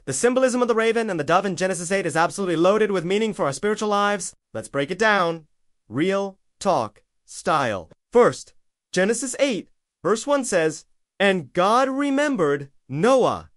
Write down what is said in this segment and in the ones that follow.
The symbolism of the raven and the dove in Genesis 8 is absolutely loaded with meaning for our spiritual lives. Let's break it down. Real talk style. First, Genesis 8, verse 1 says, "And God remembered Noah."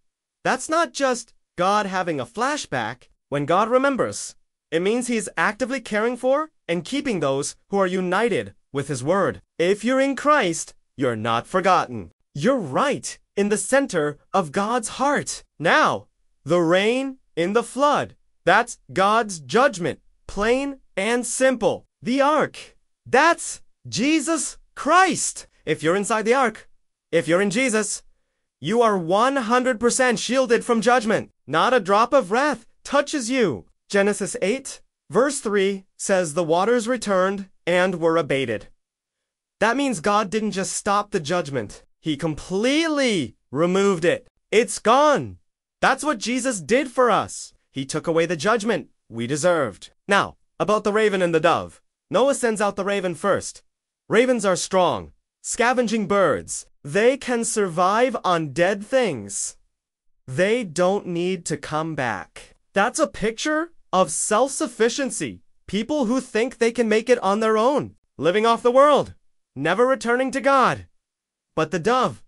That's not just God having a flashback. When God remembers, it means He's actively caring for and keeping those who are united with His Word. If you're in Christ, you're not forgotten. You're right in the center of God's heart. Now, the rain in the flood. That's God's judgment. Plain and simple. The ark. That's Jesus Christ. If you're inside the ark, if you're in Jesus, you are 100% shielded from judgment. Not a drop of wrath touches you. Genesis 8, verse 3 says the waters returned and were abated. That means God didn't just stop the judgment. He completely removed it. It's gone. That's what Jesus did for us. He took away the judgment we deserved. Now, about the raven and the dove. Noah sends out the raven first. Ravens are strong, scavenging birds. They can survive on dead things. They don't need to come back. That's a picture of self-sufficiency. People who think they can make it on their own, living off the world, never returning to God. But the dove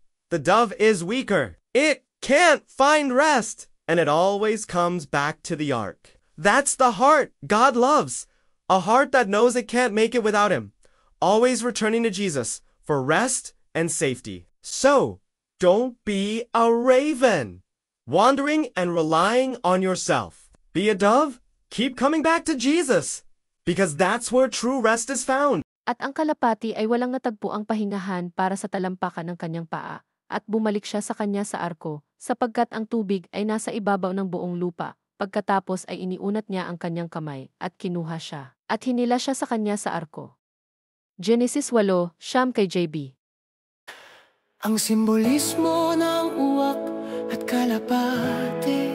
is weaker. It can't find rest, and it always comes back to the ark. That's the heart God loves. A heart that knows it can't make it without Him, always returning to Jesus for rest and safety. So, don't be a raven, wandering and relying on yourself. Be a dove, keep coming back to Jesus, because that's where true rest is found. At ang kalapati ay walang natagpo ang pahingahan para sa talampakan ng kanyang paa, at bumalik siya sa kanya sa arko, sapagkat ang tubig ay nasa ibabaw ng buong lupa. Pagkatapos ay iniunat niya ang kanyang kamay, at kinuha siya, at hinila siya sa kanya sa arko. Genesis 8, siyam kay JB. Ang simbolismo ng uwak at kalapate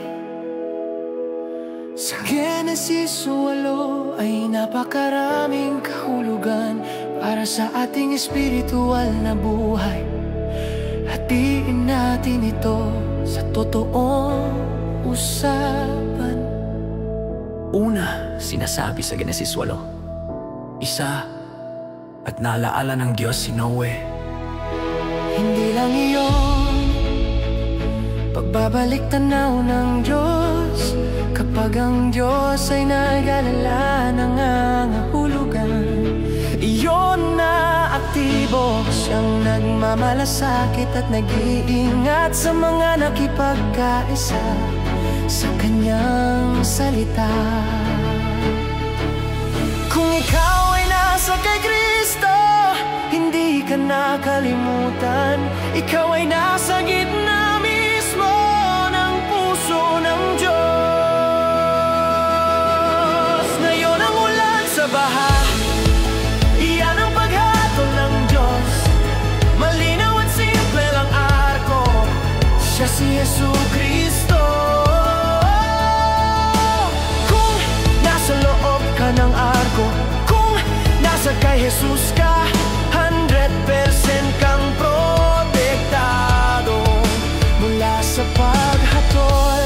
sa Genesis 8 ay napakaraming kahulugan para sa ating espiritual na buhay. Hatiin natin ito sa totoong usapan. Una, sinasabi sa Genesis 8, isa at naalaala ng Diyos si Noe. Hindi lang iyon pagbabalik tanaw ng Diyos kapag ang Diyos ay nag-alala ng nangangahulugan. Iyon na aktibo siyang nagmamalasakit at nag-iingat sa mga nakipagkaisa sa kanyang salita. Kung ikaw ay nasa kay Kristo, hindi ka nakalimutan. Ikaw ay nasa gitna mismo ng puso ng Diyos. Ngayon ang ulan sa baha, iyan ang paghatol ng Diyos. Malinaw at simple lang arko, siya si Jesucristo. Kung nasa loob ka ng arko, kung nasa kay Jesus ka, 100% kang protektado mula sa paghatol.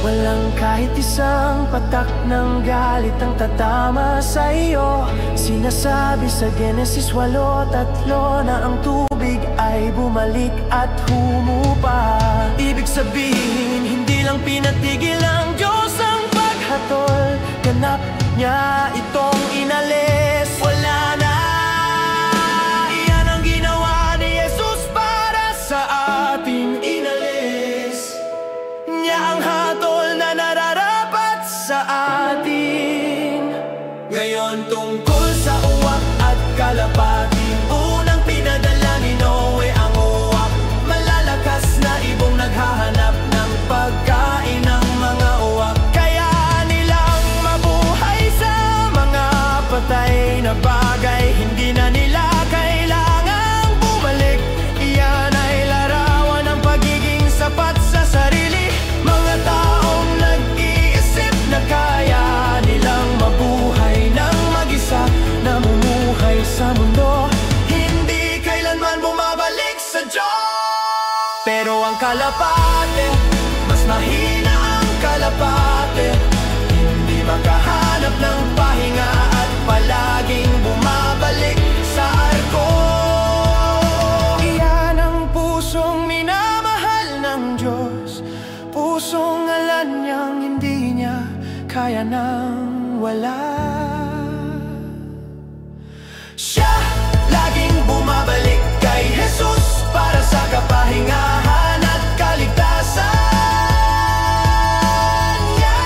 Walang kahit isang patak ng galit ang tatama sa iyo. Sinasabi sa Genesis 8:3 na ang tubig ay bumalik at humupa. Ibig sabihin, hindi lang pinatigil ang Diyos ang paghatol, ganap niya itong inalis. Wala na. Ngayon tungkol sa uwak at kalapati, unang pinadala ni Noe ang uwak. Malalakas na ibong naghahanap ng pagkain ng mga uwak. Kaya nilang mabuhay sa mga patay na bagay. Hindi na nila kailangang bumalik. Iyan ay larawan ng pagiging sapat sa sarili. Mga pusong alam niyang hindi niya kaya nang wala. Siya laging bumabalik kay Jesus para sa kapahingahan at kaligtasan niya.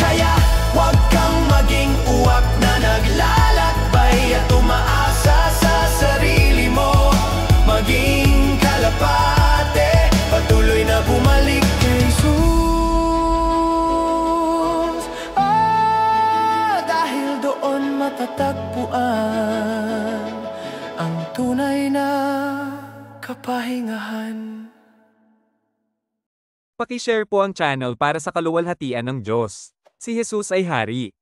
Kaya huwag kang maging uwak na naglalakbay at umaasa sa sarili mo. Maging kalapate, patuloy na bumalik kay Jesus. Dahil doon matatagpuan ang tunay na kapahingahan. Paki-share po ang channel para sa kaluwalhatian ng Diyos. Si Jesus ay Hari.